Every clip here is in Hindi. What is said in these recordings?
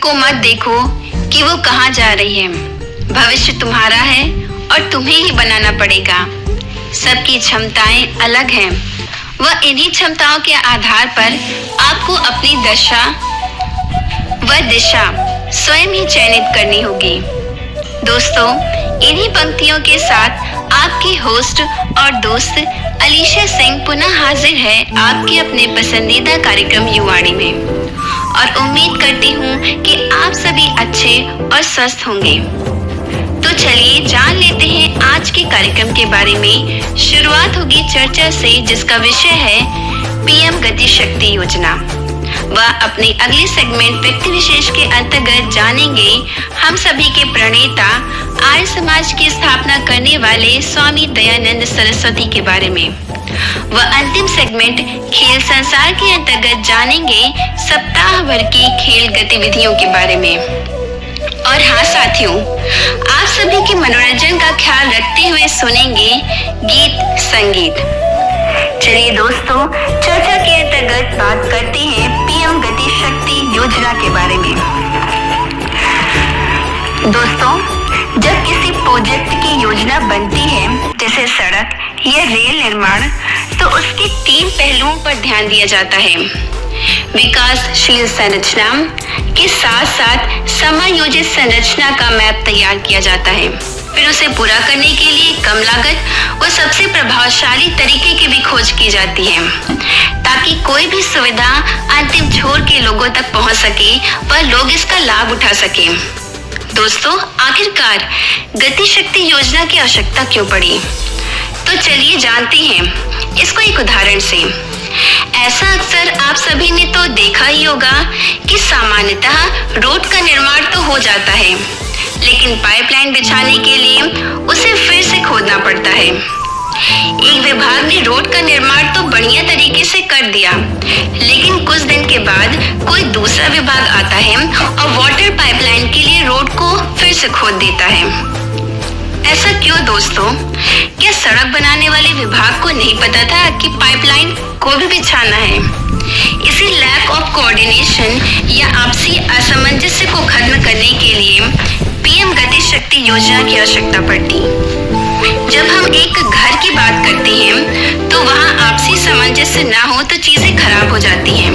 को मत देखो कि वो कहाँ जा रही है। भविष्य तुम्हारा है और तुम्हें ही बनाना पड़ेगा। सबकी क्षमताएं अलग हैं। वह इन्हीं क्षमताओं के आधार पर आपको अपनी दशा व दिशा स्वयं ही चयनित करनी होगी। दोस्तों, इन्हीं पंक्तियों के साथ आपकी होस्ट और दोस्त अलीशा सिंह पुनः हाजिर है आपके अपने पसंदीदा कार्यक्रम युवाणी में, और उम्मीद करती हूँ कि आप सभी अच्छे और स्वस्थ होंगे। तो चलिए जान लेते हैं आज के कार्यक्रम के बारे में। शुरुआत होगी चर्चा से, जिसका विषय है पीएम गति शक्ति योजना। वह अपने अगले सेगमेंट व्यक्ति विशेष के अंतर्गत जानेंगे हम सभी के प्रणेता, आर्य समाज की स्थापना करने वाले स्वामी दयानंद सरस्वती के बारे में। वह अंतिम सेगमेंट खेल संसार के अंतर्गत जानेंगे सप्ताह भर की खेल गतिविधियों के बारे में। और हाँ साथियों, आप सभी के मनोरंजन का ख्याल रखते हुए सुनेंगे गीत संगीत। चलिए दोस्तों, चर्चा के अंतर्गत बात करते हैं पीएम गति शक्ति योजना के बारे में। दोस्तों, जब किसी प्रोजेक्ट की योजना बनती है, जैसे सड़क या रेल निर्माण, तो उसके 3 पहलुओं पर ध्यान दिया जाता है। विकासशील संरचना के साथ साथ समायोजित संरचना का मैप तैयार किया जाता है। फिर उसे पूरा करने के लिए कम लागत व सबसे प्रभावशाली तरीके की भी खोज की जाती है, ताकि कोई भी सुविधा अंतिम छोर के लोगों तक पहुंच सके व लोग इसका लाभ उठा सके। दोस्तों, आखिरकार गति शक्ति योजना की आवश्यकता क्यों पड़ी? तो चलिए जानते हैं इसको एक उदाहरण से। ऐसा अक्सर आप सभी ने तो देखा ही होगा कि सामान्यतः रोड का निर्माण तो हो जाता है, लेकिन पाइपलाइन बिछाने के लिए उसे फिर से खोदना पड़ता है। एक विभाग ने रोड का निर्माण तो बढ़िया तरीके से कर दिया, लेकिन कुछ दिन के बाद कोई दूसरा विभाग आता है और वाटर पाइपलाइन के लिए रोड को फिर से खोद देता है। ऐसा क्यों दोस्तों? क्या सड़क बनाने वाले विभाग को नहीं पता था कि पाइपलाइन को भी बिछाना है? इसी लैक ऑफ कोऑर्डिनेशन या आपसी असमंजस्य को खत्म करने के लिए पीएम गति शक्ति योजना की आवश्यकता पड़ती। जब हम एक घर की बात करते हैं तो वहाँ आपसी सामंजस्य ना हो तो चीजें खराब हो जाती हैं।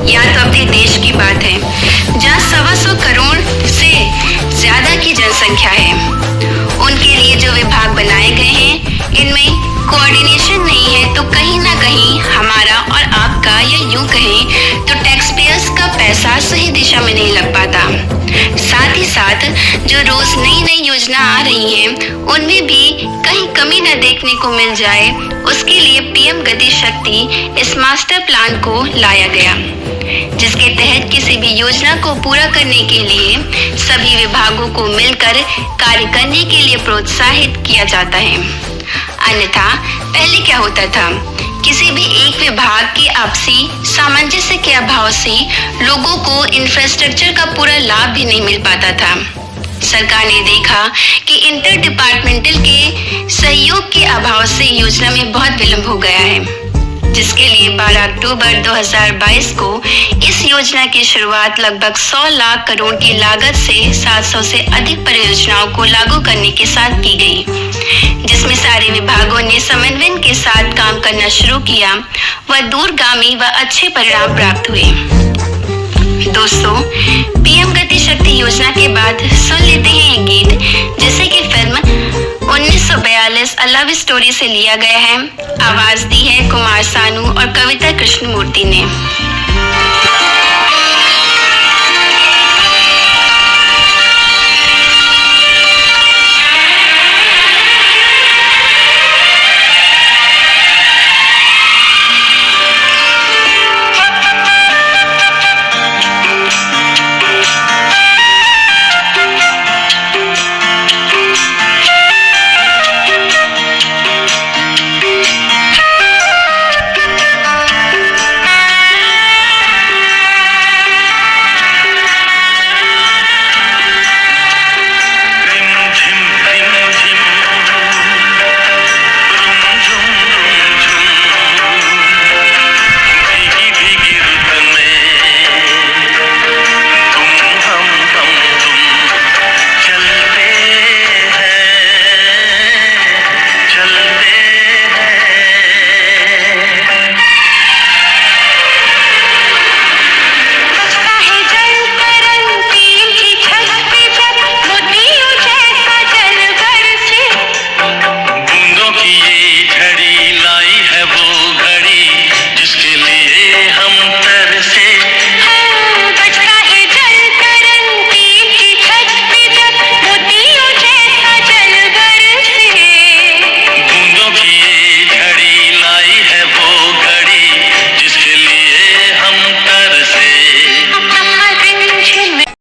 या तो अपने देश की बात है, जहाँ 125 करोड़ से ज्यादा की जनसंख्या है। उनके लिए जो विभाग बनाए गए हैं, इनमें कोऑर्डिनेशन नहीं है, तो कहीं ना कहीं हमारा और आपका, या यूं कहें तो टैक्स पेयर्स का पैसा सही दिशा में नहीं लग पाता। साथ ही साथ जो रोज नई नई योजना आ रही हैं, उनमें भी कहीं कमी न देखने को मिल जाए, उसके लिए पीएम गति शक्ति इस मास्टर प्लान को लाया गया, जिसके तहत किसी भी योजना को पूरा करने के लिए सभी विभागों को मिलकर कार्य करने के लिए प्रोत्साहित किया जाता है। अन्यथा पहले क्या होता था, किसी भी एक विभाग के आपसी सामंजस्य के अभाव से लोगों को इंफ्रास्ट्रक्चर का पूरा लाभ भी नहीं मिल पाता था। सरकार ने देखा कि इंटर डिपार्टमेंटल के सहयोग के अभाव से योजना में बहुत विलंब हो गया है, जिसके लिए 12 अक्टूबर 2022 को इस योजना की शुरुआत लगभग 100 लाख करोड़ की लागत से 700 से अधिक परियोजनाओं को लागू करने के साथ की गई, जिसमें सारे विभागों ने समन्वय के साथ काम करना शुरू किया व दूरगामी व अच्छे परिणाम प्राप्त हुए। दोस्तों, पीएम गति शक्ति योजना के बाद सुन लेते हैं एक गीत, जिसे कि फिल्म 1942 अ लव स्टोरी से लिया गया है। आवाज दी है कुमार सानू और कविता कृष्णमूर्ति ने।